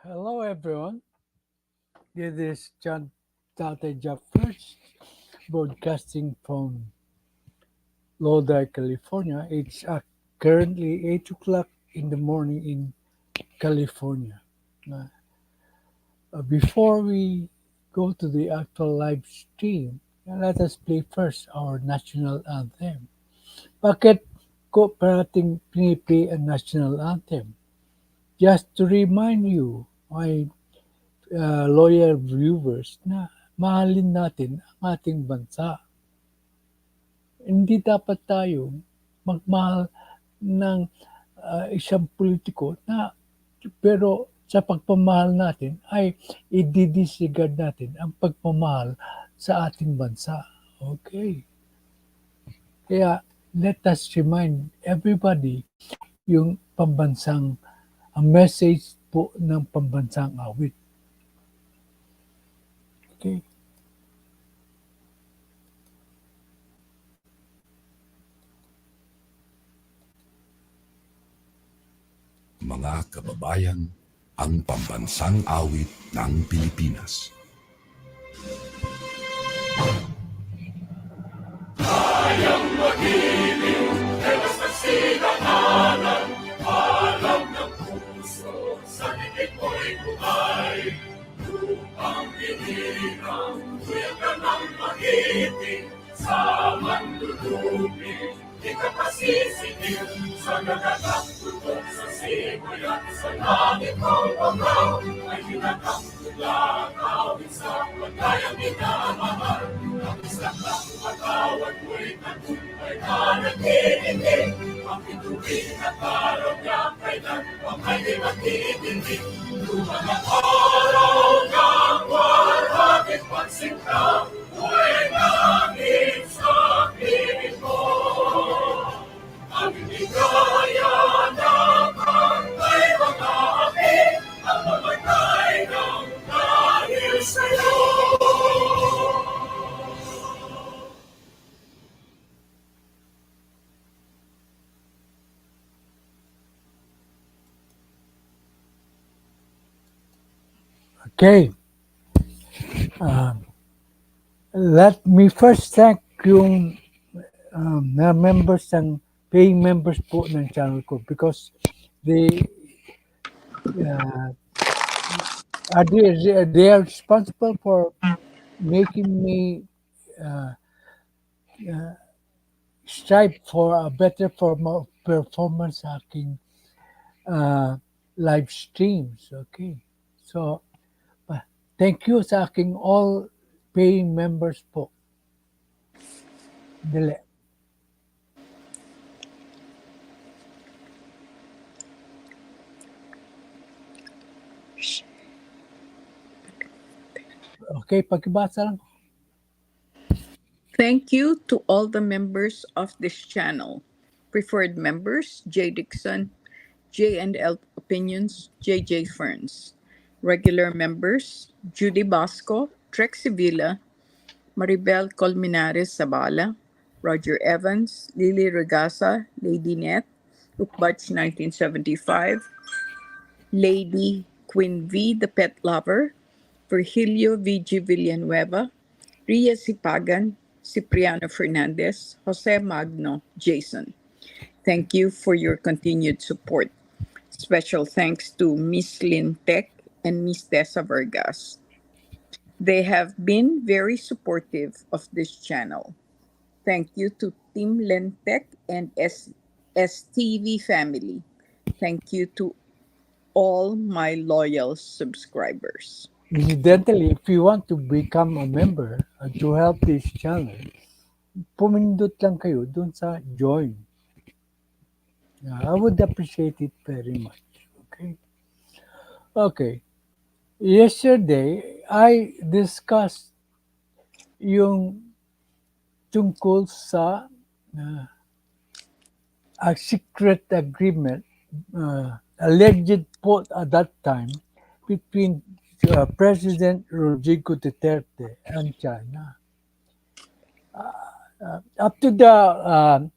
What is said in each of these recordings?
Hello, everyone. This is TATAY JACKFERDZ broadcasting from Lodi, California. It's currently 8 o'clock in the morning in California. Uh, Before we go to the actual live stream, let us play first our national anthem. Bakit ko parating piniplay ang national anthem? Just to remind you, my loyal viewers, na mahalin natin ang ating bansa. Hindi dapat tayo magmahal ng isang politiko na pero sa pagpamahal natin ay i-disregard natin ang pagmamahal sa ating bansa. Okay. Kaya let us remind everybody yung pambansang ang message po ng pambansang awit. Okay. Mga kababayan, ang pambansang awit ng Pilipinas. Kayang magiliw, ay basta sinakanan, alam ng puso, sa titik mo'y buhay. Lupang pinirang, kuya ka ng magiting, sa manlulubi, di ka pasisigaw, sa nagagang tutok sa simoy at sa langit ng bagaw, ay tinatang tulakawin sa pagkayang minamahal. Ang isang ng matawad mo'y tagumpay na nagtitindig, ang pituloy na parang niya kailan pang ay di magtitindig. Lumang ang araw ng warhagit pagsinta, mo'y nangin sa piling mo. Ang bigaya ng kantay mga api, ang mamatay ng dahil sa'yo. Okay. Let me first thank yung na members ng paying members po ng channel ko because they they are responsible for making me strive for a better form of performance sa aking live streams. Okay. So, thank you sa aking all paying members po. Dali. Okay, pagkibasa lang. Thank you to all the members of this channel. Preferred members, J. Dixon, J&L Opinions, JJ Ferns. Regular members, Judy Basco, Trexie Villa, Maribel Colmenares Zabala, Roger Evans, Lily Regasa, Lady Net, Ukbach 1975, Lady Queen V, the Pet Lover, Virgilio V.G. Villanueva, Ria Sipagan, Cipriano Fernandez, Jose Magno, Jason. Thank you for your continued support. Special thanks to Miss Lynn Tech and Miss Tessa Vargas. They have been very supportive of this channel. Thank you to Team Lentech and STV family. Thank you to all my loyal subscribers. Incidentally, if you want to become a member to help this channel, pumindot lang kayo dun sa join. I would appreciate it very much. Okay. Okay. Yesterday, I discussed yung tungkol sa a secret agreement, alleged po at that time, between President Rodrigo Duterte and China. Up to the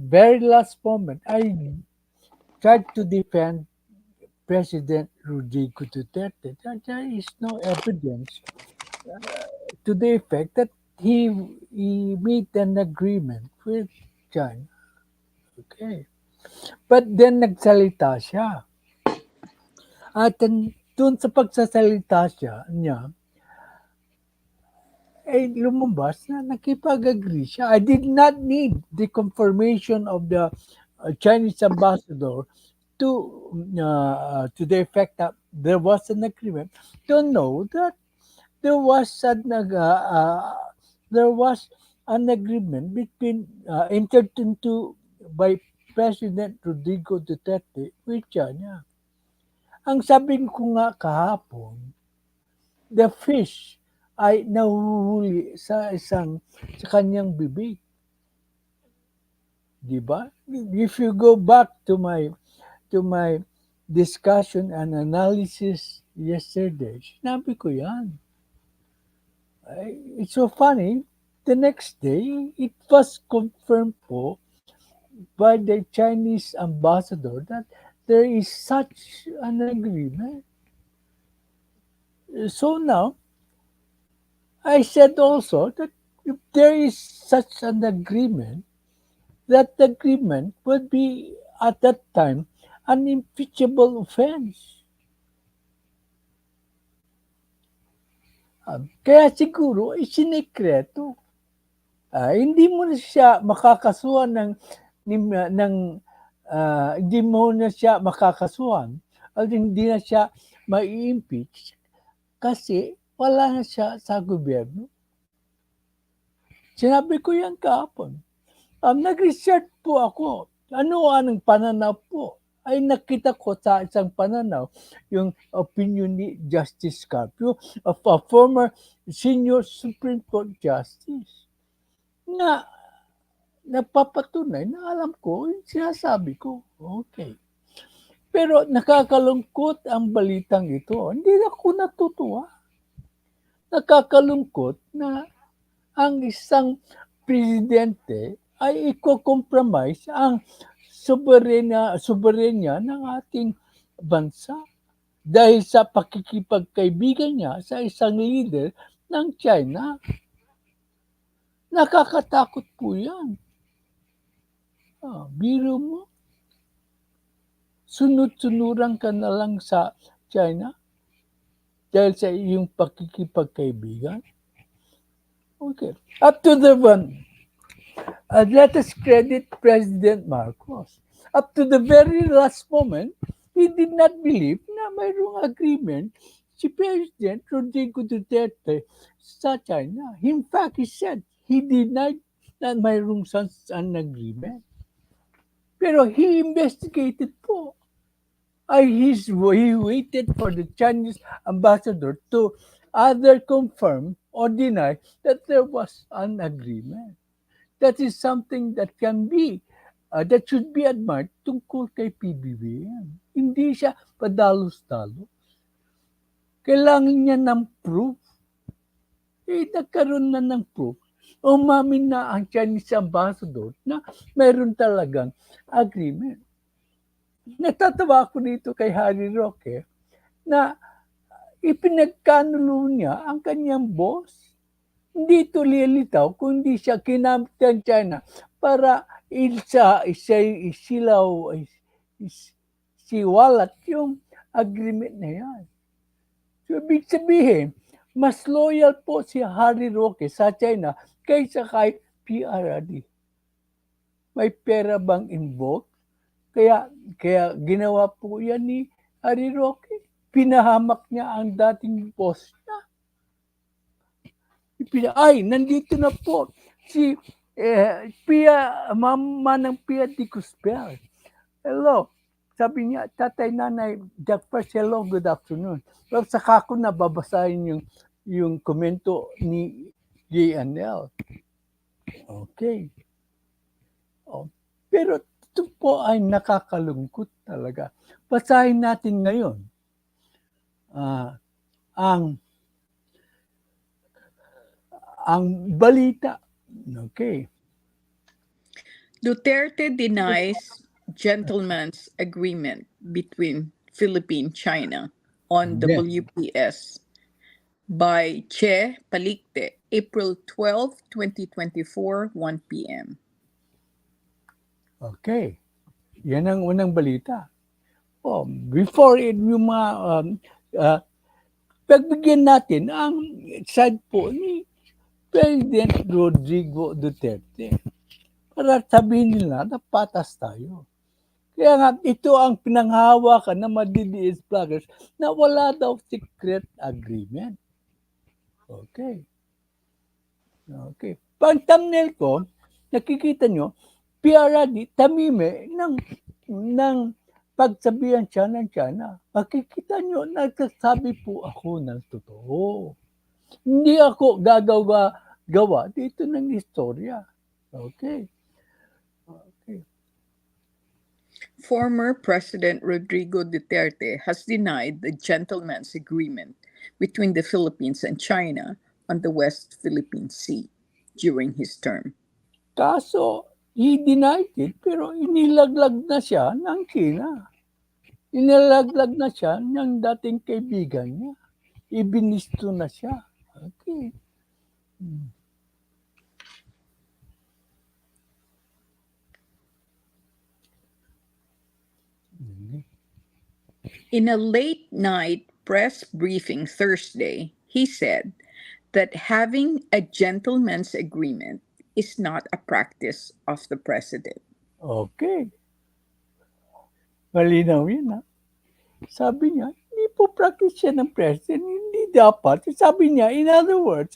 very last moment, I tried to defend President Rodrigo Duterte, there is no evidence to the effect that he made an agreement with China. Okay. But then nagsalita siya. At dun sa pagsasalita niya, lumabas na nakipag-agree siya. I did not need the confirmation of the Chinese ambassador to the effect that there was an agreement to know that there was there was an agreement between entered into by President Rodrigo Duterte with China. Ang sabi ko nga kahapon, the fish ay nahuhuli sa kanyang bibig. Di ba? If you go back to my discussion and analysis yesterday, sinabi ko yan. It's so funny. The next day, it was confirmed po by the Chinese ambassador that there is such an agreement. So now, I said also that if there is such an agreement, that agreement would be at that time an impeachable offense. Kaya siguro isinikreto. Hindi mo na siya makakasuhan hindi mo na siya makakasuhan at hindi na siya mai-impeach kasi wala na siya sa gobyerno. Sinabi ko yan kahapon. Nag-research po ako. Anong pananaw po? Ay nakita ko sa isang pananaw yung opinion ni Justice Carpio of a former senior Supreme Court Justice na napapatunay na alam ko yung sinasabi ko. Okay. Pero nakakalungkot ang balitang ito. Hindi ako natutuwa. Nakakalungkot na ang isang presidente ay i-compromise ang soberenya ng ating bansa dahil sa pakikipagkaibigan niya sa isang leader ng China. Nakakatakot po yan. Biro mo, sunod-sunuran ka na lang sa China dahil sa iyong pakikipagkaibigan. Okay. Up to the one. Let us credit President Marcos. Up to the very last moment, he did not believe na mayroong agreement si President Rodrigo Duterte sa China. In fact, he said he denied na mayroong an agreement. Pero he investigated po. He waited for the Chinese ambassador to either confirm or deny that there was an agreement. That is something that can be, that should be admired tungkol kay PBBM. Hindi siya padalos-dalos. Kailangan niya ng proof. Nagkaroon na ng proof. Umamin na ang Chinese ambassador na mayroon talagang agreement. Natatawa ako dito kay Harry Roque na ipinagkanulo niya ang kanyang boss. Hindi ito lilitaw kung hindi siya kinamit ng China para siwalat yung agreement na yan. So, ibig sabihin, mas loyal po si Harry Roque sa China kaysa kay Fprrd. May pera bang involved? Kaya ginawa po yan ni Harry Roque. Pinahamak niya ang dating boss niya. Nandito na po si mama ng Pia de Cuspel. Hello. Sabi niya, Tatay, Nanay, JACKFERDZ, hello, good afternoon. Pero saka ko nababasahin yung komento ni JNL. Okay. Pero ito po ay nakakalungkot talaga. Basahin natin ngayon ang balita. Okay. Duterte denies gentleman's agreement between Philippine-China on Yes. WPS by Che Palikte, April 12, 2024, 1 p.m. Okay. Yan ang unang balita. Oh, before it, yung mga uh, pagbigyan natin ang side po ni President Rodrigo Duterte para sabihin nila na patas tayo. Kaya nga, ito ang pinanghahawakan ng mga DDS vloggers na wala daw secret agreement. Okay. Okay. Pang thumbnail ko, nakikita nyo, Fprrd, Tameme ng pagsabihan siya ng China. Makikita nyo, nagsasabi po ako ng totoo. Hindi ako gawa dito ng istorya. Okay. Okay. Former President Rodrigo Duterte has denied the gentleman's agreement between the Philippines and China on the West Philippine Sea during his term. Kaso, he denied it, pero inilaglag na siya ng China. Inilaglag na siya ng dating kaibigan niya. Ibinisto na siya. Okay. In a late night press briefing Thursday, he said that having a gentleman's agreement is not a practice of the president. Okay. Malinaw yun, ha? Sabi niya, hindi po practice siya ng president. Hindi dapat. Sabi niya, in other words,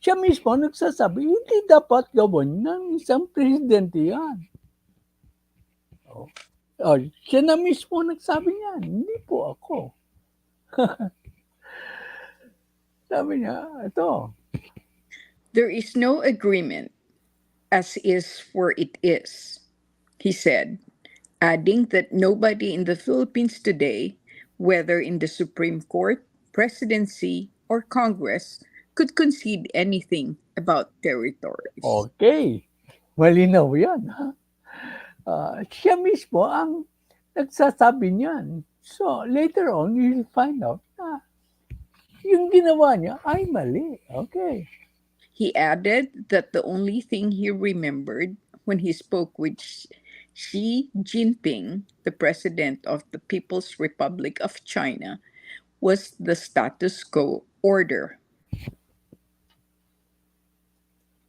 siya mismo nagsasabi, hindi dapat gawin ng isang presidente yan. Oh. Oh, siya na mismo nagsabi niya, hindi po ako. Sabi niya, ito. There is no agreement, as is where it is, he said, adding that nobody in the Philippines today, whether in the Supreme Court, presidency, or Congress, could concede anything about territories. Okay. Malinaw yan. Ha? Siya mismo ang nagsasabi niyan. So, later on, you'll find out na yung ginawa niya ay mali. Okay. He added that the only thing he remembered when he spoke with Xi Jinping, the president of the People's Republic of China, was the status quo order,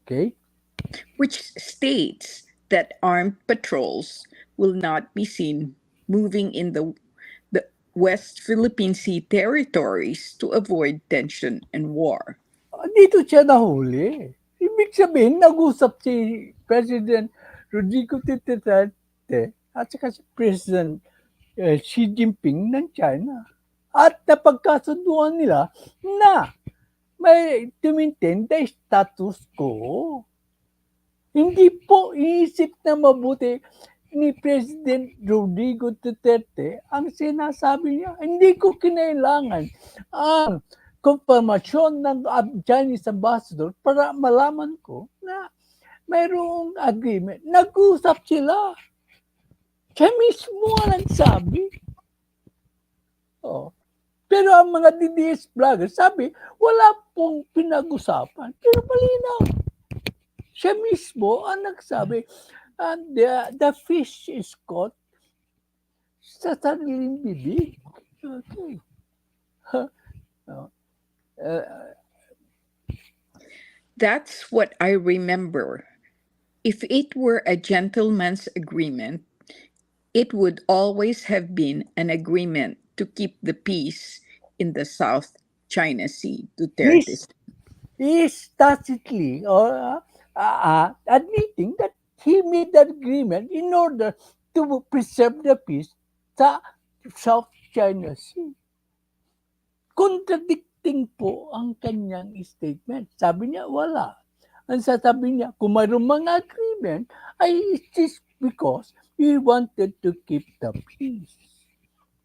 Okay. which states that armed patrols will not be seen moving in the West Philippine Sea territories to avoid tension and war. Dito siya nahuli. Ibig sabihin, nag-usap si President Rodrigo Duterte at saka si President Xi Jinping ng China. At napagkasunduan nila na may tumintin the status quo. Hindi po iisip na mabuti ni President Rodrigo Duterte ang sinasabi niya. Hindi ko kinailangan ang konfirmasyon ng Chinese ambassador para malaman ko na mayroong agreement. Nag-usap sila. Siya mismo ang nagsabi. Oh. Pero ang mga DDS vloggers sabi, wala pong pinag-usapan. Pero malinaw. Siya mismo ang nagsabi, and the fish is caught sa sariling bibig. Okay. That's what I remember. If it were a gentleman's agreement, it would always have been an agreement to keep the peace in the South China Sea, Duterte. He is tacitly admitting that he made that agreement in order to preserve the peace sa South China Sea. Contradicting po ang kanyang statement. Sabi niya, wala. Ang sasabi niya, kung mayroong mga agreement, ay it is because he wanted to keep the peace.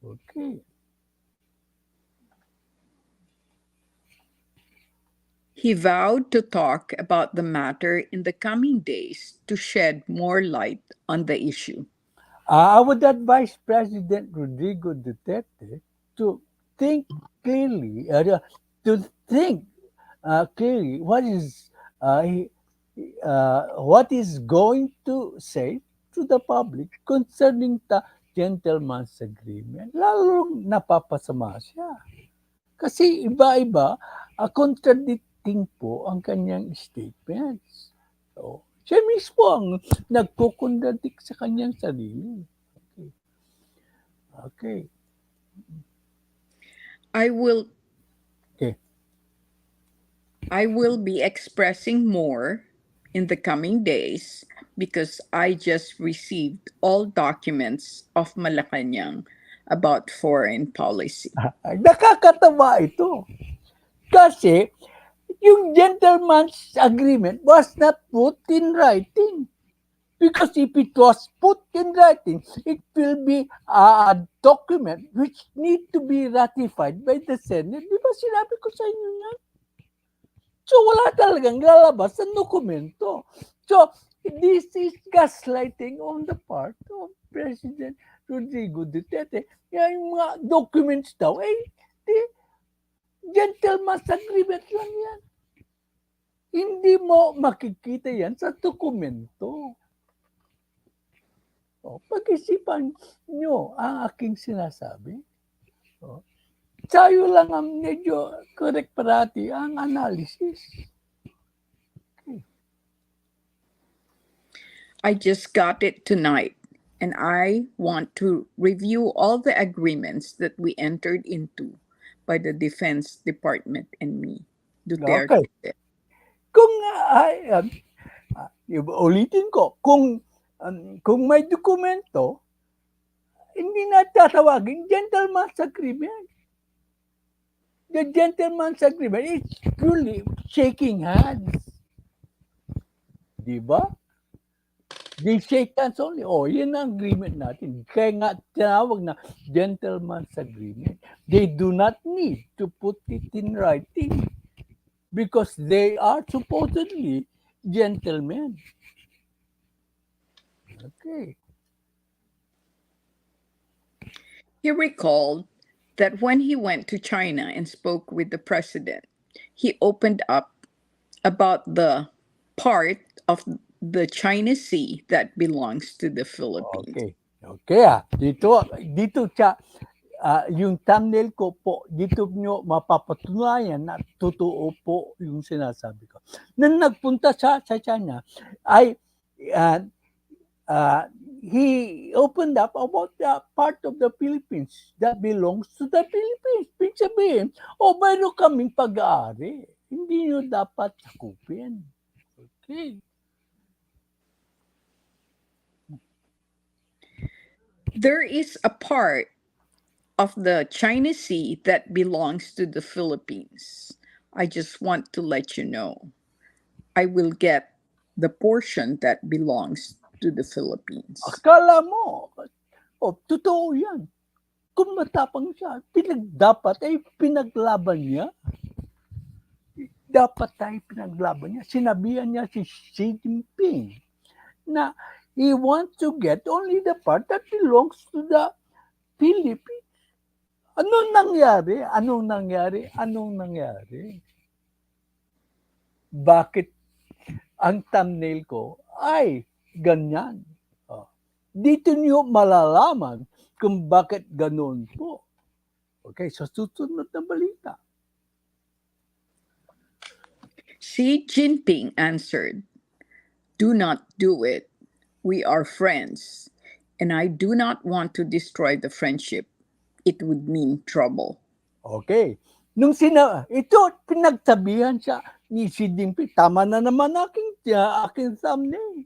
Okay. He vowed to talk about the matter in the coming days to shed more light on the issue. I would advise President Rodrigo Duterte to think clearly, to think clearly what is going to say to the public concerning the gentleman's agreement. Lalong napapasama siya. Kasi iba-iba, contradicting po ang kanyang statements. So, siya mismo ang nagko-contradict sa kanyang sarili. Okay. Okay. I will Okay. I will be expressing more in the coming days because I just received all documents of Malacanang about foreign policy. Nakakatawa ito. Kasi yung gentleman's agreement was not put in writing. Because if it was put in writing, it will be a document which need to be ratified by the Senate. Di ba sinabi ko sa inyo yan? So wala talagang lalabas ng dokumento. So this is gaslighting on the part of President Rodrigo Duterte. Yung mga documents daw, di, gentleman's agreement lang yan. Hindi mo makikita yan sa dokumento. Pag-isipan nyo ang aking sinasabi. Tayo lang ang medyo correct parati ang analysis. Okay. I just got it tonight, and I want to review all the agreements that we entered into by the Defense Department and me. Duterte. Okay. Kung ulitin ko, kung may dokumento, hindi na tatawagin gentleman's agreement. The gentleman's agreement is purely shaking hands. Di ba? They shake hands only. Yan ang agreement natin. Kaya nga tinawag na gentleman's agreement. They do not need to put it in writing because they are supposedly gentlemen. Okay. He recalled that when he went to China and spoke with the president, he opened up about the part of the China Sea that belongs to the Philippines. Okay. Dito siya, yung thumbnail ko po, dito nyo mapapatunayan na totoo po yung sinasabi ko. Nang nagpunta sa China, he opened up about the part of the Philippines that belongs to the Philippines. Ibig sabihin, mayroon kaming pag-aari. Hindi nyo dapat sakupin. Okay. There is a part of the China Sea that belongs to the Philippines. I just want to let you know. I will get the portion that belongs to the Philippines. Akala mo, totoo yan. Kung matapang siya, dapat ay pinaglaban niya. Dapat ay pinaglaban niya. Sinabihan niya si Xi Jinping na he wants to get only the part that belongs to the Philippines. Anong nangyari? Bakit ang thumbnail ko ay ganyan? Dito niyo malalaman kung bakit ganon po. Okay, sa susunod na balita. Xi Jinping answered, "Do not do it. We are friends, and I do not want to destroy the friendship. It would mean trouble." Okay. Ito, pinagsabihan siya ni Xi Jinping. Tama na naman aking thumbnail.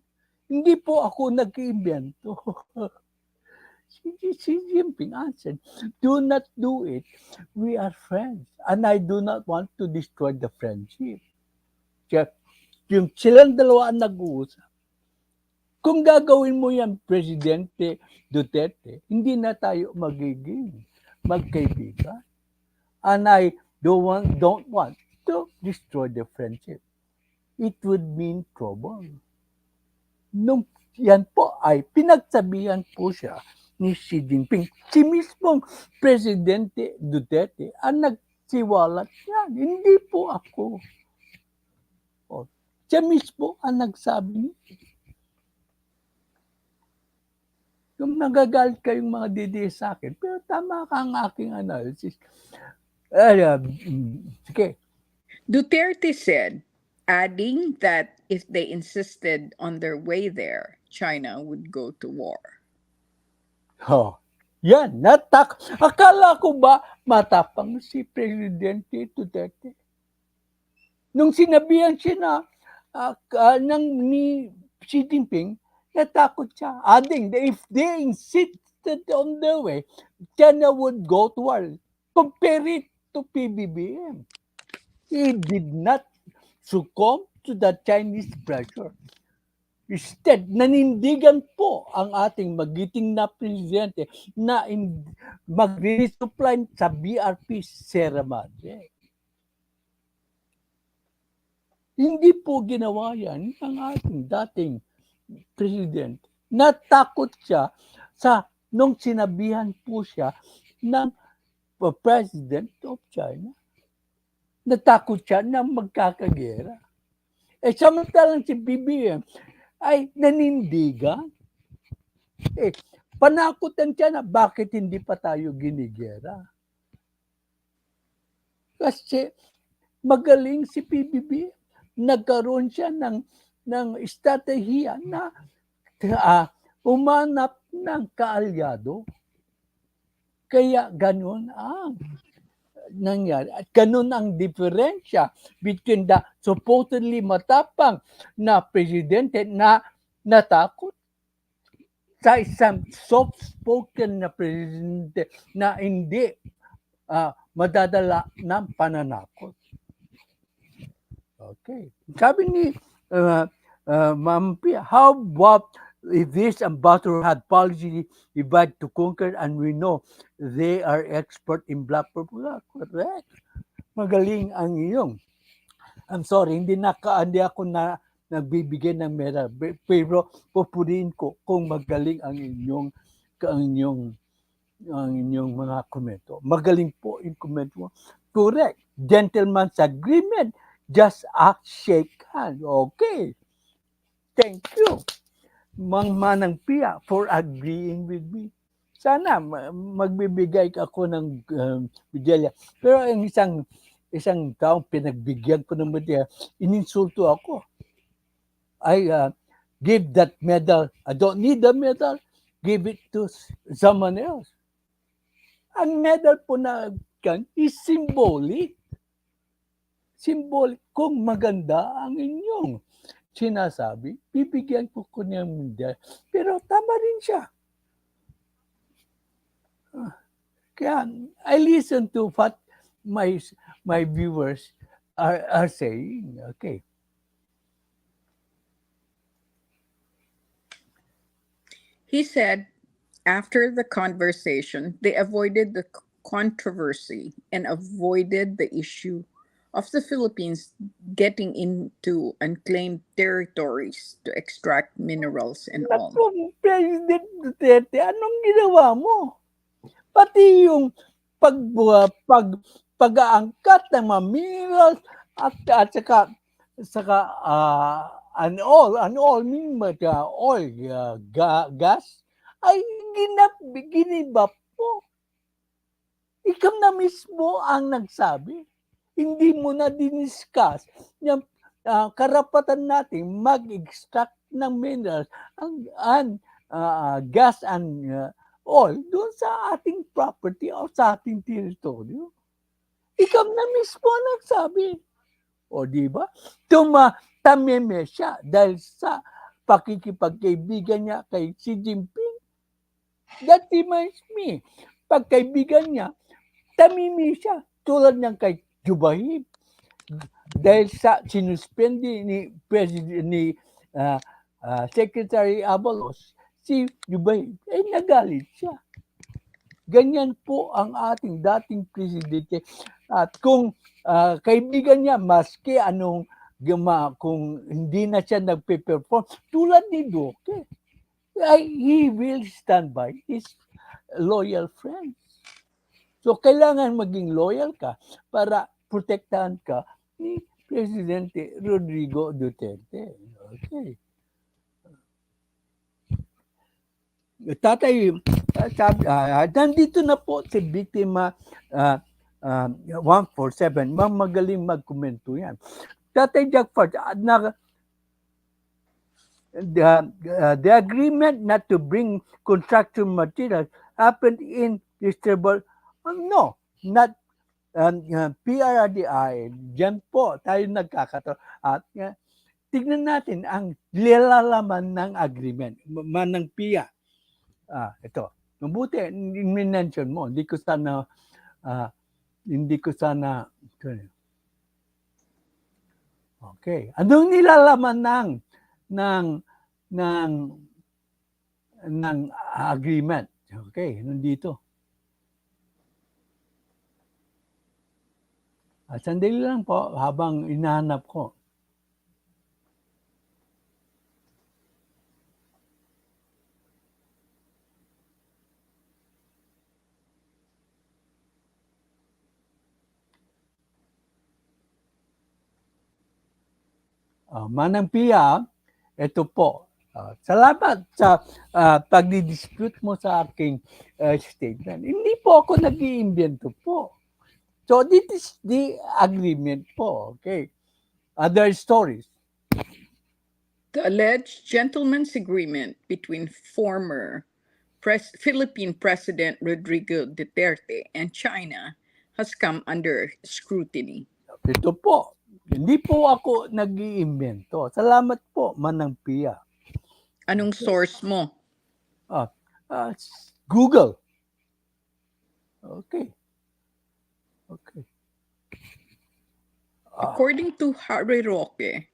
Hindi po ako nag-iimbento. Xi Jinping answered, "Do not do it. We are friends, and I do not want to destroy the friendship." Yung silang dalawa ang nag-uusap. Kung gagawin mo yan, Presidente Duterte, hindi na tayo magiging magkaibigan. And I don't want to destroy the friendship. It would mean trouble. Nung yan po ay pinagsabihan po siya ni Xi Jinping. Si mismong Presidente Duterte ang nagsiwalat yan. Hindi po ako. O, siya mismo ang nagsabi. Yung nagagalit kayong mga DD sa akin, pero tama ka ang aking analysis. Sige. Duterte said, adding that if they insisted on their way there, China would go to war. Oh, yan, akala ko ba matapang si Presidente Duterte? Nung sinabihan siya na ni Xi Jinping, natakot siya. Adding that if they insisted on their way, China would go to war. Compare it to PBBM. He did not succumb to the Chinese pressure. Instead, nanindigan po ang ating magiting na presidente na mag-resupply sa BRP Sierra Madre. Hindi po ginawa yan ang ating dating president. Natakot siya nung sinabihan po siya ng President of China. Natakot siya na magkakagera. Samantalang si BBM ay nanindigan. Panakutan siya na bakit hindi pa tayo ginigera. Kasi magaling si PBBM. Nagkaroon siya ng estratehiya na umanap ng kaalyado. Kaya ganun ang nangyari. At ganun ang diferensya between the supposedly matapang na presidente na natakot sa isang soft-spoken na presidente na hindi madadala ng pananakot. Okay. Sabi ni Ma'am Pia, how about if this ambassador had policy divide to conquer and we know they are expert in black propaganda? Correct. Magaling ang iyong. I'm sorry, hindi ako nagbibigay ng medal. Pero pupurihin ko kung magaling ang inyong mga komento. Magaling po yung komento mo. Correct. Gentleman's agreement. Just act, shake hand. Okay. Thank you, Mang Manang Pia, for agreeing with me. Sana magbibigay ako ng medalya. Pero ang isang taong pinagbigyan ko ng medalya, ininsulto ako. I give that medal. I don't need the medal. Give it to someone else. Ang medal po na yan is symbolic. Symbolic. Kung maganda ang inyong sinasabi, bibigyan ko niya medal. Pero tama rin siya. Kaya I listen to what my viewers are saying. Okay. He said after the conversation, they avoided the controversy and avoided the issue of the Philippines getting into unclaimed territories to extract minerals and all. Naku, President Duterte, anong ginawa mo? Pati yung pag-aangkat ng mga minerals at saka oil, gas, ay giniba po. Ikaw na mismo ang nagsabi. Hindi mo na diniscuss yung karapatan natin mag-extract ng minerals and gas and oil doon sa ating property o sa ating teritoryo. Ikaw na mismo nagsabi. O di ba? Tameme siya dahil sa pakikipagkaibigan niya kay Xi Jinping. That reminds me, pagkaibigan niya, tamimi siya tulad ng kay Jubahib. Dahil sa sinuspendi ni Secretary Abalos, si Jubahib, nagalit siya. Ganyan po ang ating dating presidente. At kung kaibigan niya, maski kung hindi na siya nagpe-perform, tulad ni Duque. he will stand by his loyal friends. So, kailangan maging loyal ka para protektahan ka ni Presidente Rodrigo Duterte. Okay. Tatay, nandito na po si Biktima 147. Magaling magkomento yan. Tatay JACKFERDZ, the agreement not to bring construction materials happened in distributable. No, not PRRDI. Diyan po tayo nagkakato. At tignan natin ang nilalaman ng agreement, ng PIA. Ito. Mabuti, mention mo. Hindi ko sana, okay. Anong nilalaman ng agreement? Okay, nandito. Sandali lang po habang inahanap ko. Manang Pia, ito po. Salamat sa pagdi-dispute mo sa aking statement. Hindi po ako nag-iimbento po. So this is the agreement po. Okay. Other stories. The alleged gentleman's agreement between former Philippine President Rodrigo Duterte and China has come under scrutiny. Ito po. Hindi po ako nag-iimbento. Salamat po, Manang Pia. Anong source mo? Google. Okay. Okay. According to Harry Roque,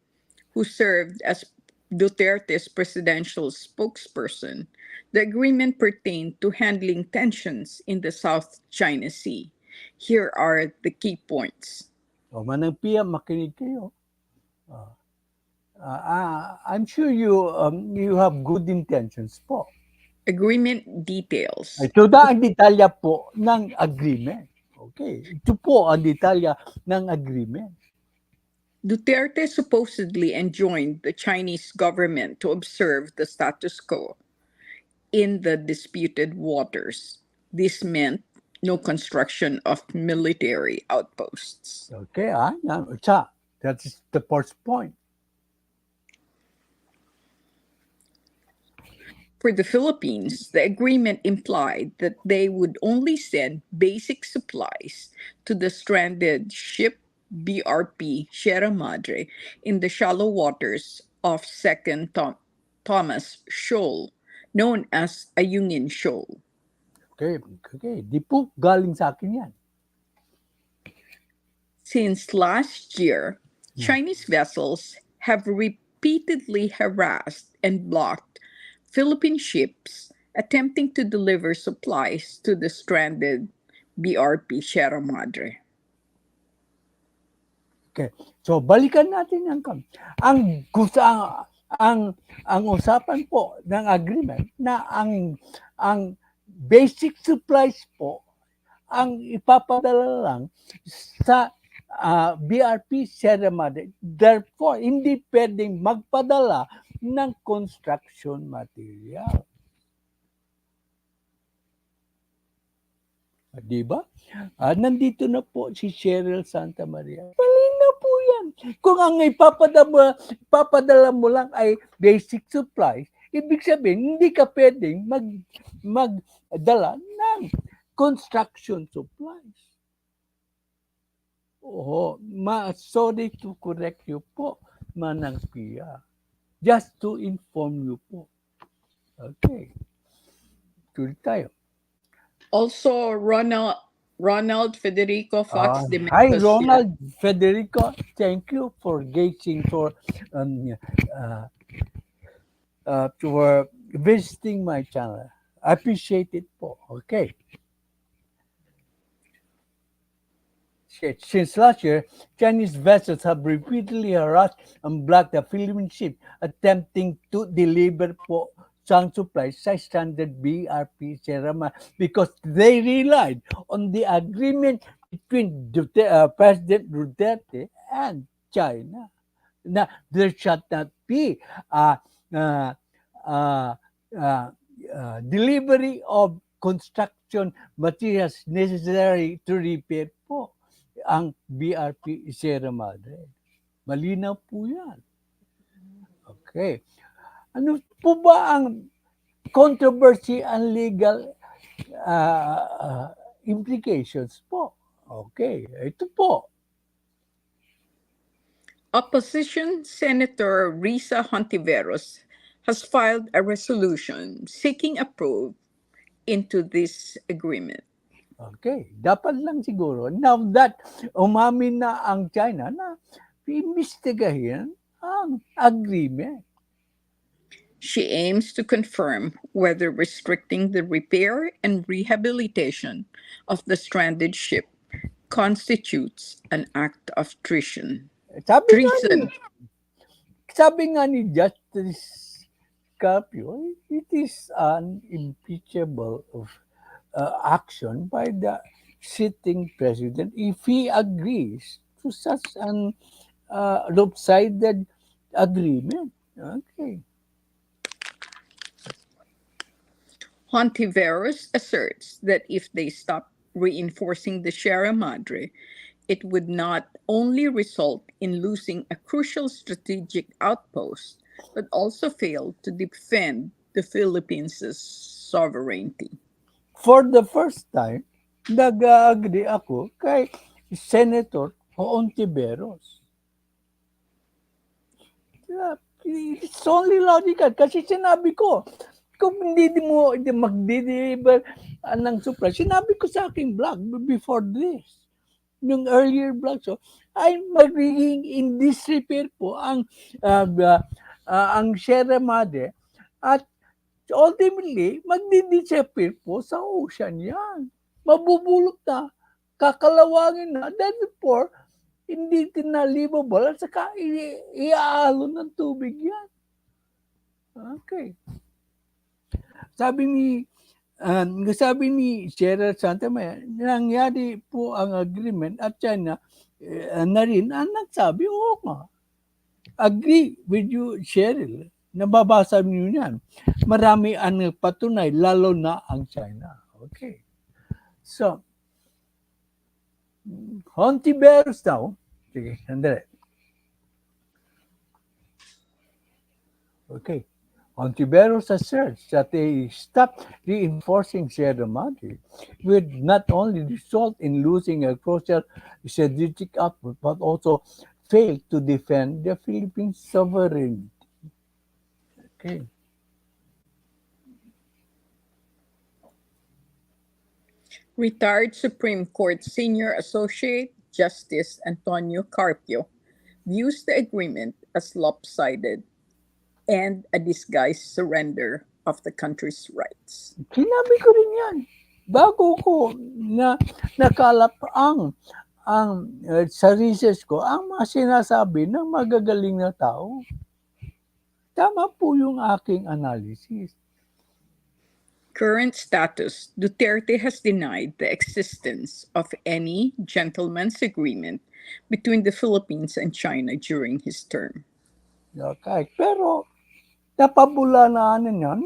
who served as Duterte's presidential spokesperson, the agreement pertained to handling tensions in the South China Sea. Here are the key points. Manang Pia, makinig kayo. I'm sure you have good intentions po. Agreement details. Ito na ang detalya po ng agreement. Okay. Ito po ang detalya ng agreement. Duterte supposedly enjoined the Chinese government to observe the status quo in the disputed waters. This meant no construction of military outposts. Okay, that is the first point. For the Philippines, the agreement implied that they would only send basic supplies to the stranded ship BRP Sierra Madre in the shallow waters of Second Thomas Shoal, known as Ayungin Shoal. Okay. Di po galing sa akin yan. Since last year, Chinese vessels have repeatedly harassed and blocked Philippine ships attempting to deliver supplies to the stranded BRP Sierra Madre. Okay. So balikan natin ang usapan po ng agreement na ang basic supplies po ang ipapadala lang sa BRP Sierra Madre. Therefore, hindi pwedeng magpadala ng construction material. Diba? Nandito na po si Cheryl Santa Maria. Malinaw po yan. Kung ang ipapadala mo lang ay basic supplies, ibig sabihin, hindi ka pwedeng magdala ng construction supplies. Sorry to correct you po, Manang Pia. Just to inform you po. Okay. Tuloy tayo. Also, Ronald Federico Fox de Mendoza. Hi, Ronald Federico. Thank you for visiting my channel. I appreciate it po. Okay. Since last year, Chinese vessels have repeatedly harassed and blocked the Philippine ship attempting to deliver po sang supply sa standard BRP Serama because they relied on the agreement between President Duterte and China. Na there should not be uh, uh, uh, uh, delivery of construction materials necessary to repair po ang BRP Sierra Madre. Malinaw po yan. Okay. Ano po ba ang controversy and legal implications po? Okay. Ito po. Opposition Senator Risa Hontiveros has filed a resolution seeking approve into this agreement. Okay. Dapat lang siguro, now that umamin na ang China na imbestigahin ang agreement. She aims to confirm whether restricting the repair and rehabilitation of the stranded ship constitutes an act of treason. Sabi nga ni, Treason. sabi nga ni Justice Carpio, it is an impeachable of action by the sitting president if he agrees to such an lopsided agreement. Okay. Hontiveros asserts that if they stop reinforcing the Sierra Madre, it would not only result in losing a crucial strategic outpost, but also fail to defend the Philippines' sovereignty. For the first time, nag-agree ako kay Senator Hontiveros. It's only logical kasi sinabi ko, kung hindi mo mag-deliver ng supply, sinabi ko sa aking blog before this, yung earlier blog, so, ay magiging in disrepair po ang Sierra Madre at ultimately, magdi-disappear po sa ocean yan. Mabubulok na, kakalawangin na, therefore, hindi tinalivable at saka iaalo ng tubig yan. Okay. Sabi ni Sierra Santa Maya, nangyari po ang agreement at China na rin ang nagsabi, oo nga. Agree with you, Cheryl. Nababasa niyo yan. Marami ang patunay, lalo na ang China. Okay. So, Hontiveros daw. Sige, sandali. Okay. Hontiveros asserts that they stop reinforcing Sierra Madre would not only result in losing a crucial strategic output, but also fail to defend the Philippines' sovereignty. Okay. Retired Supreme Court Senior Associate Justice Antonio Carpio views the agreement as lopsided and a disguised surrender of the country's rights. Sinabi ko rin yan. Bago ko nakalap sa research ko, ang mga sinasabi ng magagaling na tao. Tama po yung aking analysis. Current status, Duterte has denied the existence of any gentleman's agreement between the Philippines and China during his term. Okay. Pero napabula na niya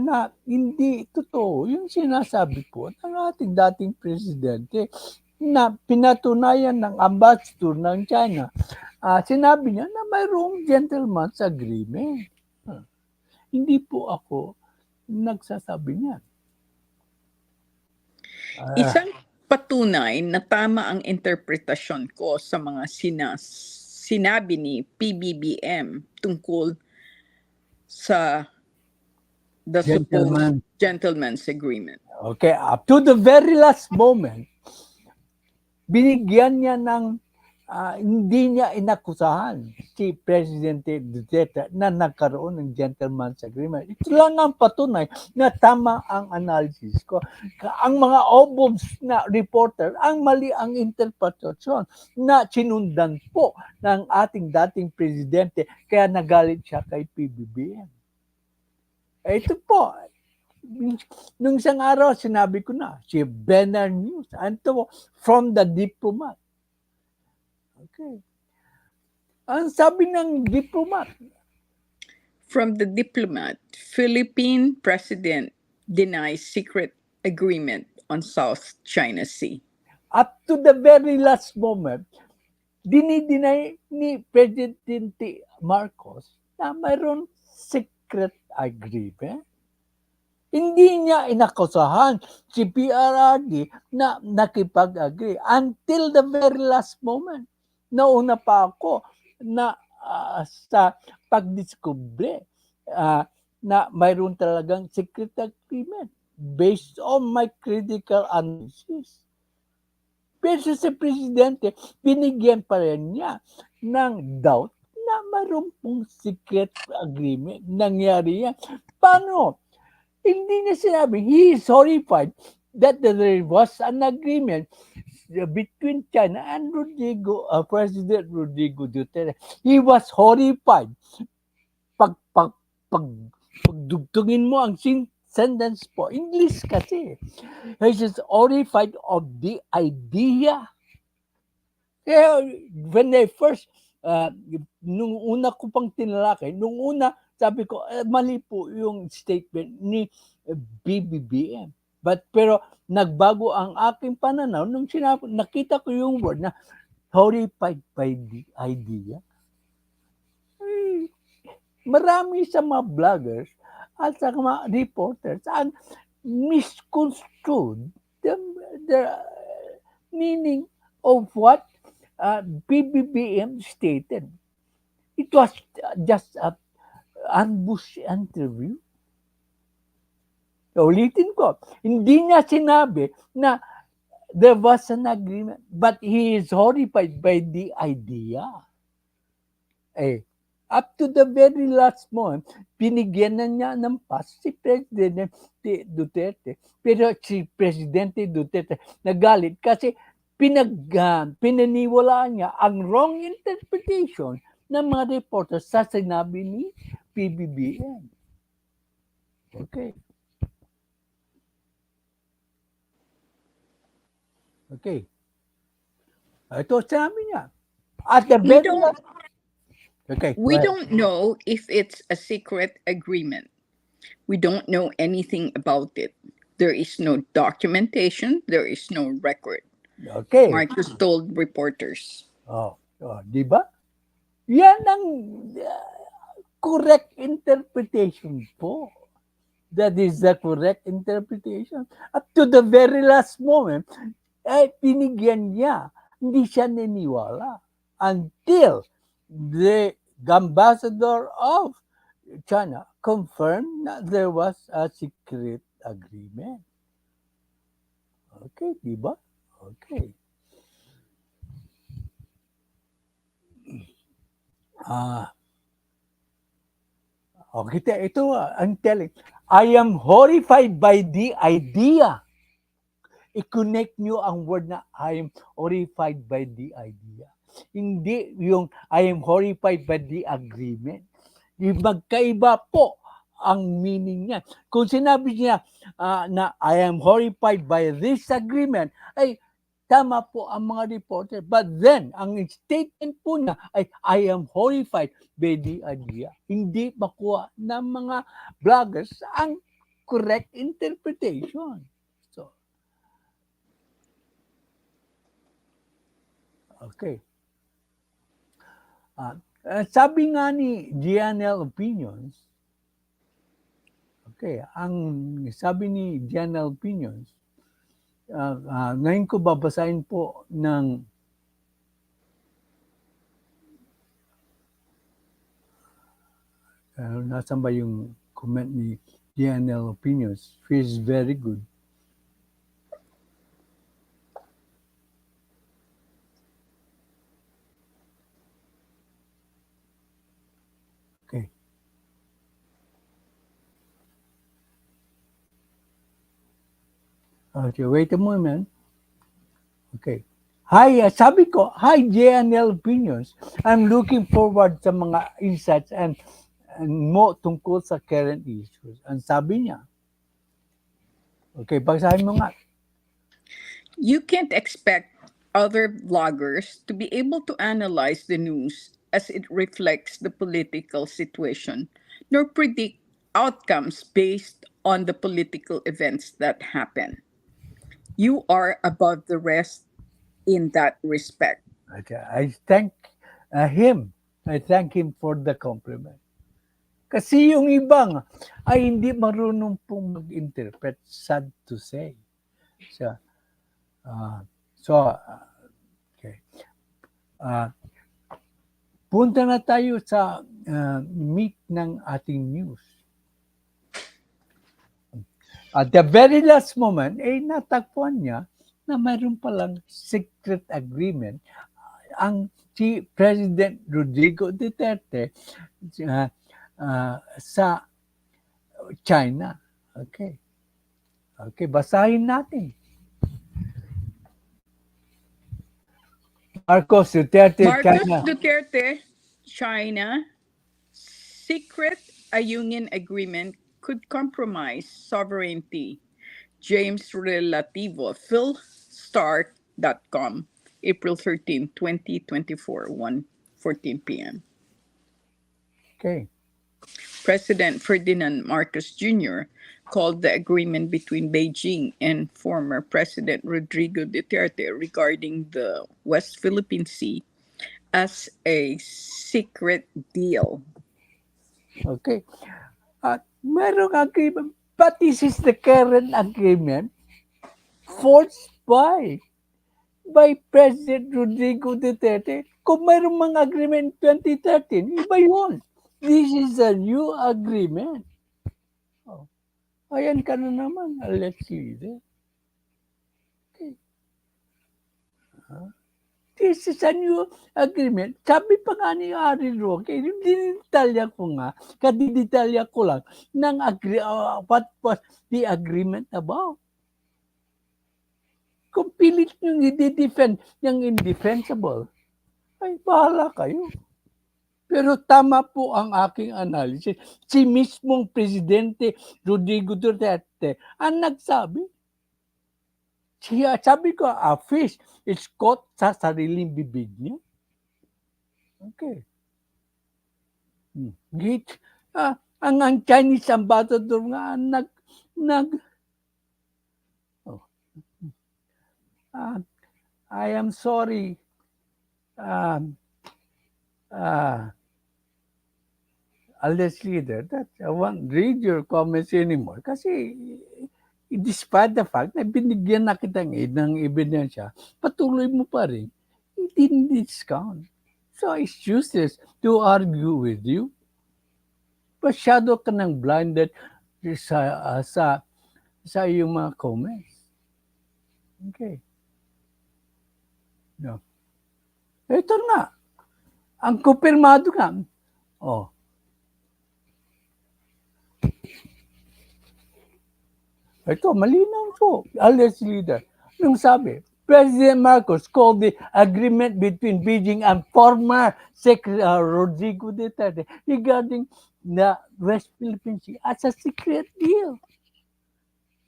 na hindi totoo yung sinasabi po ng ating dating presidente na pinatunayan ng ambassador ng China. Sinabi niya na mayroong gentleman's agreement. Hindi po ako nagsasabi niyan. Isang patunay na tama ang interpretasyon ko sa mga sinabi ni PBBM tungkol sa the supposed gentleman's agreement. Okay, up to the very last moment, binigyan niya ng hindi niya inakusahan si Presidente Duterte na nagkaroon ng gentleman's agreement. Ito lang ang patunay na tama ang analysis ko. Ang mga obos na reporter, ang mali ang interpretasyon na sinundan po ng ating dating presidente kaya nagalit siya kay PBBM. Ito po, nung isang araw, sinabi ko na, si Benar News. Ano from the diplomat. Okay. Ang sabi ng diplomat, From the diplomat, Philippine president denies secret agreement on South China Sea. up to the very last moment, dinideny ni Presidente Marcos na mayroon secret agreement. Hindi niya inakusahan si PRRD na nakipag-agree until the very last moment. Nauna pa ako na sa pagdiskubre na mayroon talagang secret agreement based on my critical analysis. Pero si Presidente, binigyan pa rin niya ng doubt na mayroon pong secret agreement. Nangyari yan. Paano? Hindi niya sinabi, he is horrified that there was an agreement between China and President Rodrigo Duterte. He was horrified. Pagdugtungin mo ang sentence po, English kasi. He is horrified of the idea. Kaya when I first, nung una ko pang tinalakay, nung una, sabi ko, mali po yung statement ni BBBM. Pero nagbago ang aking pananaw nung nakita ko yung word na horrified by the idea. Marami sa mga vloggers at sa mga reporters ang misconstrued the meaning of what BBBM stated. It was just a ambush interview. Ulitin ko, hindi niya sinabi na there was an agreement, but he is horrified by the idea. Up to the very last moment, binigyan na niya ng pass si Presidente Duterte. Pero si Presidente Duterte nagalit kasi pinaniwalaan niya ang wrong interpretation ng mga reporters sa sinabi ni PBBM. Okay. Okay. Ito sinabi niya. At the very last... Okay. We don't know if it's a secret agreement. We don't know anything about it. There is no documentation. There is no record. Okay. Marcos told reporters. Di ba? Yan ang correct interpretation po. That is the correct interpretation. Up to the very last moment, pinigyan niya. Hindi siya niniwala. Until the ambassador of China confirmed that there was a secret agreement. Okay, di ba? Okay. Okay, ito ang telling. I am horrified by the idea. I-connect nyo ang word na I am horrified by the idea. Hindi yung I am horrified by the agreement. Magkaiba po ang meaning niya. Kung sinabi niya na I am horrified by this agreement, ay tama po ang mga reporter. But then, ang statement po niya ay I am horrified by the idea. Hindi makuha ng mga vloggers ang correct interpretation. So, okay. Sabi nga ni GNL Opinions, okay, ang sabi ni GNL Opinions, ngayon ko babasahin po ng nasan ba yung comment ni GNL Opinions? Feels very good. Okay. Okay, wait a moment. Okay. Hi, sabi ko, hi JNL Opinions. I'm looking forward sa mga insights and mo tungkol sa current issues. Ang sabi niya, okay, basahin mo nga. You can't expect other vloggers to be able to analyze the news as it reflects the political situation, nor predict outcomes based on the political events that happen. You are above the rest in that respect. Okay, I thank him. I thank him for the compliment. Kasi yung ibang ay hindi marunong pong mag-interpret, sad to say. So, uh, so okay. Punta na tayo sa meat ng ating news. At the very last moment, natagpuan niya na mayroon palang secret agreement ang si President Rodrigo Duterte sa China. Okay. Okay, basahin natin. Marcos Duterte, China. Duterte, China, secret a union agreement could compromise sovereignty. James Relativo, philstart.com, April 13, 2024, 1:14 p.m. Okay. President Ferdinand Marcos Jr. called the agreement between Beijing and former President Rodrigo Duterte regarding the West Philippine Sea as a secret deal. Okay. At merong agreement, but this is the current agreement forced by President Rodrigo Duterte. Kung mayroong mga agreement 2013, iba yun. This is a new agreement. Oh. Ayan ka na naman, let's see. Okay. This is a new agreement. Sabi pa nga ni Ari Roque, dinidetalya ko nga, kadidetalya ko lang, what was the agreement about. Kung pilit nyo i-defend yung indefensible, ay bahala kayo. Pero tama po ang aking analysis. Si mismong Presidente Rodrigo Duterte ang nagsabi. Sabi ko, a fish is caught sa sariling bibig niya. Okay. Ang Chinese ambassador nga I am sorry. Let's leader that I won't read your comments anymore. Kasi despite the fact na binigyan na kita ng ebidensya, patuloy mo pa rin. It didn't discount. So it's useless to argue with you. Masyado ka ng blinded sa iyong mga comments. Okay. No. Ito nga. Ang kumpirmado nga. Oh. Ito, malinaw po. Alias leader. Nung sabi, President Marcos called the agreement between Beijing and former Secretary Rodrigo Duterte regarding the West Philippine Sea as a secret deal.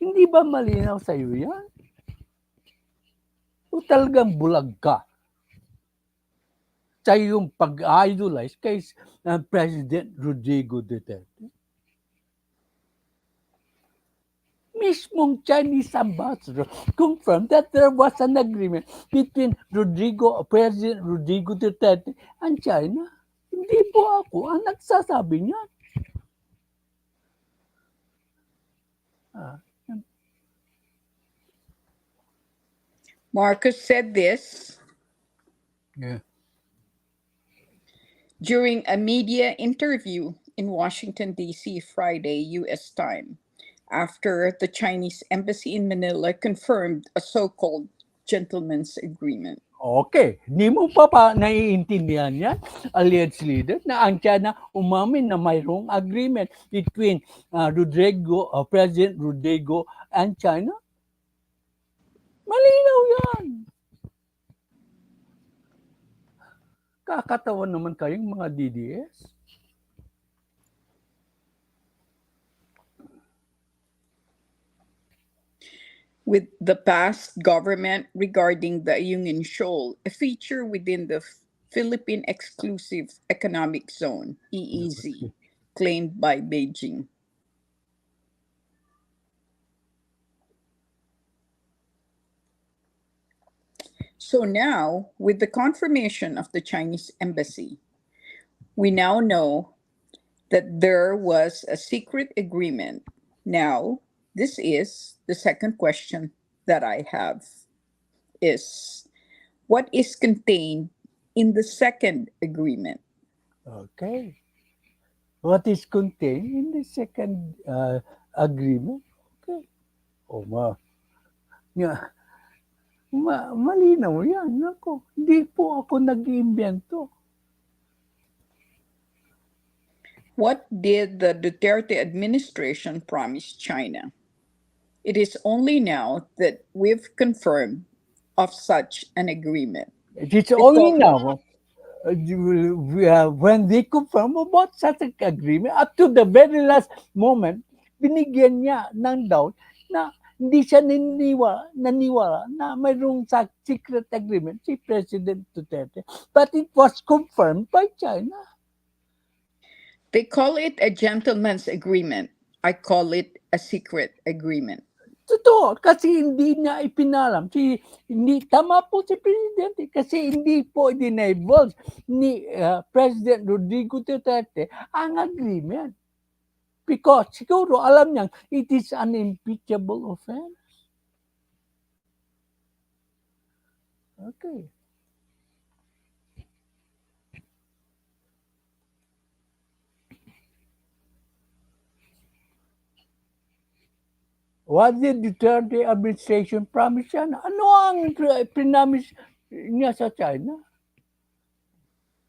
Hindi ba malinaw sa iyo yan? O talagang bulag ka sa iyong pag-idolize kay President Rodrigo Duterte? Mismong Chinese ambassador confirmed that there was an agreement between President Rodrigo Duterte and China. Hindi po ako ang nagsasabi niyan. Marcos said this Yeah. during a media interview in Washington, D.C., Friday, U.S. time, after the Chinese embassy in Manila confirmed a so-called gentleman's agreement. Okay, hindi mo pa naiintindihan yan, alleged leader, na ang China umamin na mayroong agreement between President Rodrigo and China? Malinaw yan. Kakatawa naman kayong mga DDS. with the past government regarding the Ayungin Shoal, a feature within the Philippine Exclusive Economic Zone, EEZ, claimed by Beijing. So now, with the confirmation of the Chinese embassy, we now know that there was a secret agreement. Now, this is the second question that I have is what is contained in the second agreement? Okay. What is contained in the second agreement? Okay. O nga, malinaw yan. Nako, hindi po ako nag-iimbento. What did the Duterte administration promise China? It is only now that we've confirmed of such an agreement. It is They only call it now when they confirm about such an agreement, up to the very last moment, binigyan niya ng doubt na hindi siya naniwala na mayroong secret agreement si President Duterte. But it was confirmed by China. They call it a gentleman's agreement. I call it a secret agreement. Totoo, kasi hindi niya ipinalam. Hindi, tama po si Presidente kasi hindi po dinivulge ni President Rodrigo Duterte ang agreement. Because siguro alam niya, it is an impeachable offense. Okay. What did the Duterte administration promise China? Ano ang pinamis niya sa China?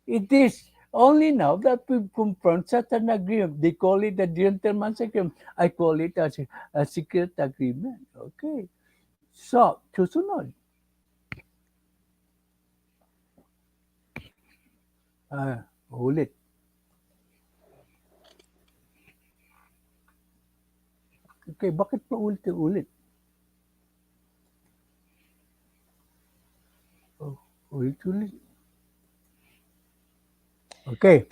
It is only now that we've confirmed such an agreement. They call it a gentleman's agreement. I call it a secret agreement. Okay. So, susunod. Ulit. Okay, bakit pa ulit-ulit? Ulit-ulit. Okay.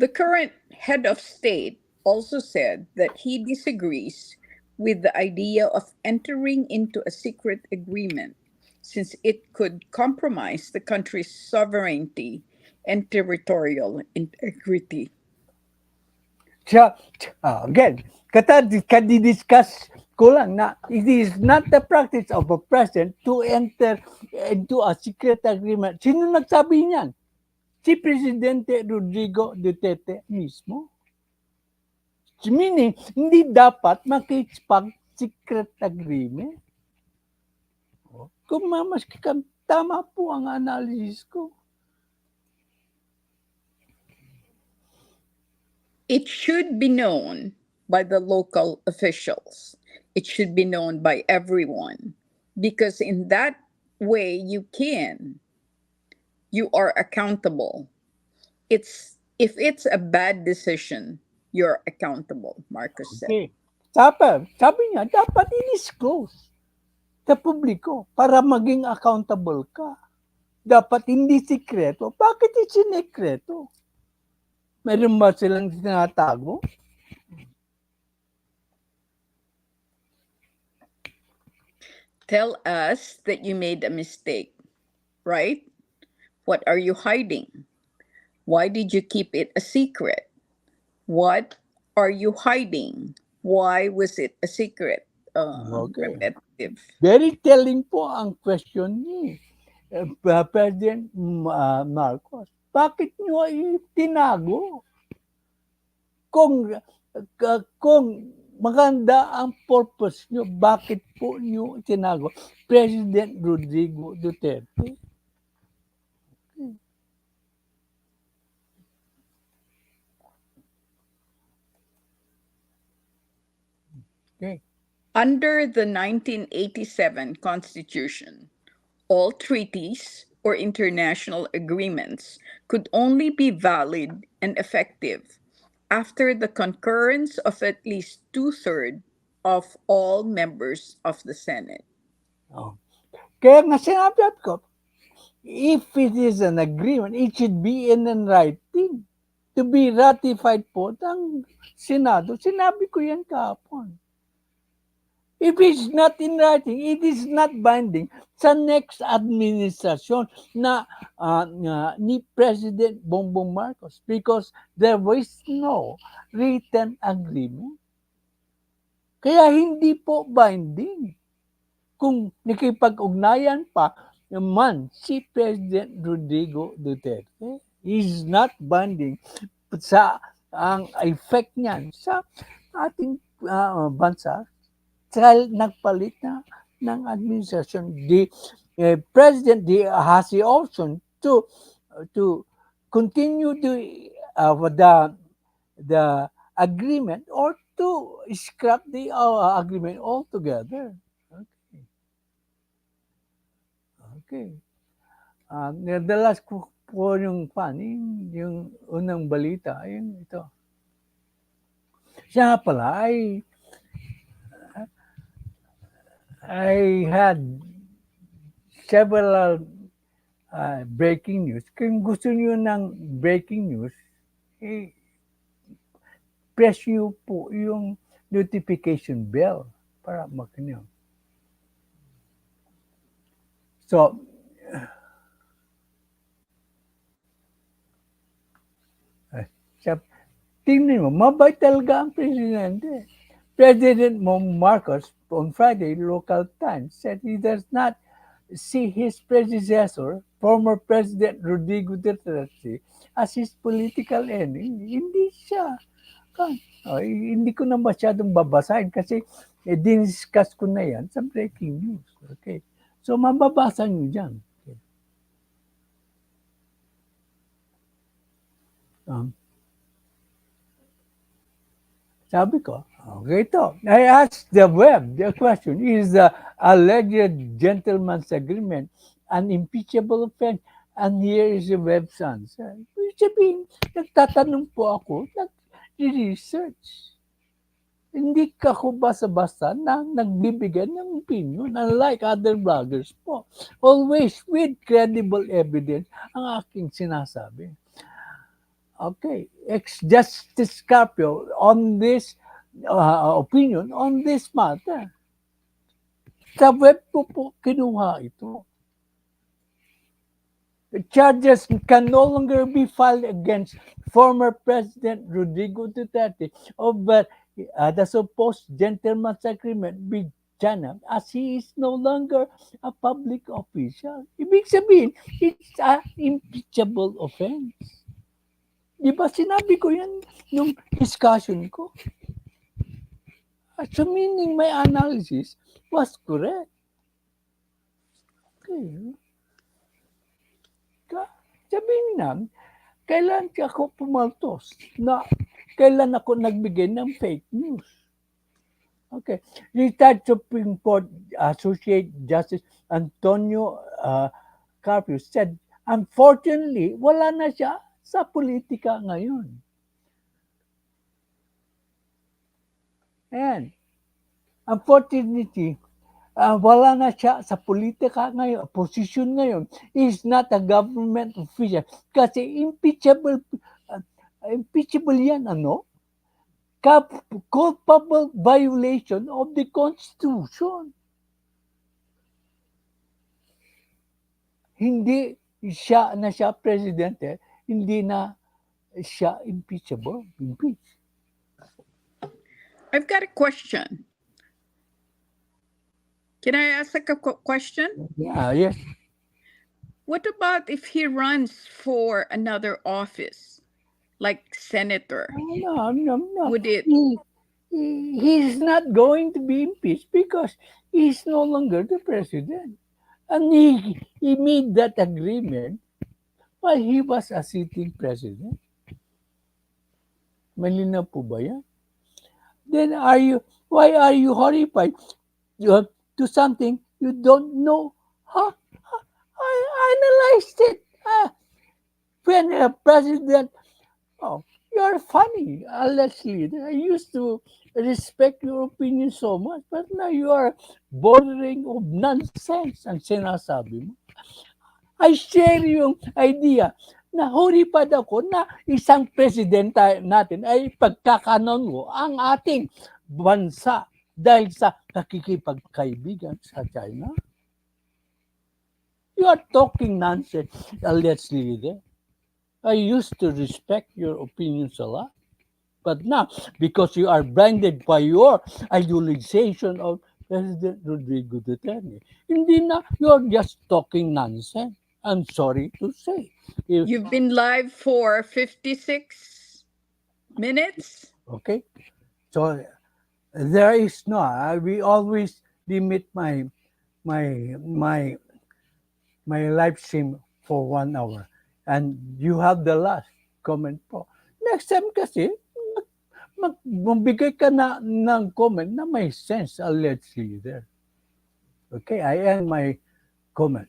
The current head of state also said that he disagrees with the idea of entering into a secret agreement since it could compromise the country's sovereignty and territorial integrity. Again, kadi-discuss ko lang na it is not the practice of a president to enter into a secret agreement. Sino nagsabi niyan? Si Presidente Rodrigo Duterte mismo. Meaning, hindi dapat makipag-secret agreement. Kung tama po ang analysis ko. It should be known by the local officials. It should be known by everyone. Because in that way, you are accountable. If it's a bad decision, you're accountable, Marcos said. Okay. Sabi niya, dapat i-disclose sa publiko para maging accountable ka. Dapat hindi sikreto. Bakit isinekreto? Meron ba silang tinatago? Tell us that you made a mistake, right? What are you hiding? Why did you keep it a secret? What are you hiding? Why was it a secret? Okay. Repetitive. Very telling po ang question ni President Marcos. Bakit nyo itinago? Kung maganda ang purpose nyo, bakit po nyo itinago? President Rodrigo Duterte. Okay. Under the 1987 Constitution, all treaties or international agreements could only be valid and effective after the concurrence of at least 2/3 of all members of the Senate. Oh. Kaya nga sinabi ko, if it is an agreement, it should be in writing to be ratified po ng Senado. Sinabi ko yan kahapon. If it's not in writing, it is not binding sa next administration na ni President Bongbong Marcos because there was no written agreement. Kaya hindi po binding. Kung nakipag-ugnayan pa naman si President Rodrigo Duterte, is not binding sa ang effect niyan sa ating bansa dahil nagpalit na ng administration. The president has the option to continue the agreement or to scrap the agreement altogether. Okay. The last ko po yung yung unang balita, ayun ito. Siya pala I had several breaking news. Kung gusto niyo ng breaking news, press niyo po yung notification bell para makinig. So, tingnan mo, mabait talaga ang presidente. President Marcos on Friday, local time, said he does not see his predecessor, former President Rodrigo Duterte, as his political enemy. Hindi siya. Hindi ko na masyadong babasahin kasi diniscuss ko na yan sa breaking news. Okay. So, mababasa nyo dyan. Okay. Sabi ko, okay ito. I asked the web the question, is the alleged gentleman's agreement an impeachable offense? And here is the web's answer. Sabihin, nagtatanong po ako, nag-research. Hindi ka ko basta-basta na nagbibigay ng opinion, unlike other bloggers po. Always with credible evidence ang aking sinasabi. Okay, ex-Justice Carpio on this opinion on this matter. Sa web po kinuha ito. The charges can no longer be filed against former President Rodrigo Duterte over the supposed gentleman's agreement with China as he is no longer a public official. Ibig sabihin, it's an impeachable offense. Di ba sinabi ko yan nung discussion ko? So meaning my analysis was correct. Okay. Sabihin na, kailan ako pumaltos na kailan ako nagbigay ng fake news. Okay. Retired Supreme Court Associate Justice Antonio Carpio said, unfortunately, wala na siya sa politika ngayon. And unfortunately, wala na siya sa politika ngayon, position ngayon, is not a government official. Kasi impeachable yan, culpable violation of the Constitution. Hindi siya presidente, hindi na siya impeachable. I've got a question. Can I ask a question? Yeah, yes. What about if he runs for another office, like senator? No. Would it? He's not going to be impeached because he's no longer the president. And he made that agreement while he was a sitting president. Malinaw po ba yan? Then why are you horrified to something you don't know? I analyzed it. When a president You're funny, Leslie. I used to respect your opinion so much, but now you are bordering of nonsense ang sinasabi mo. I share yung idea na horipad ako na isang presidente natin ay pagkakanon mo ang ating bansa dahil sa nakikipagkaibigan sa China. You are talking nonsense, Leslie. I used to respect your opinions a lot. But now, because you are blinded by your idealization of President Rodrigo Duterte, hindi na, you're just talking nonsense. I'm sorry to say. You've been live for 56 minutes. Okay? So, there is no, we always limit my my my live stream for 1 hour. And you have the last comment po. Next time kasi, magbigay ka na ng comment na may sense, allegedly there. Okay, I end my comment.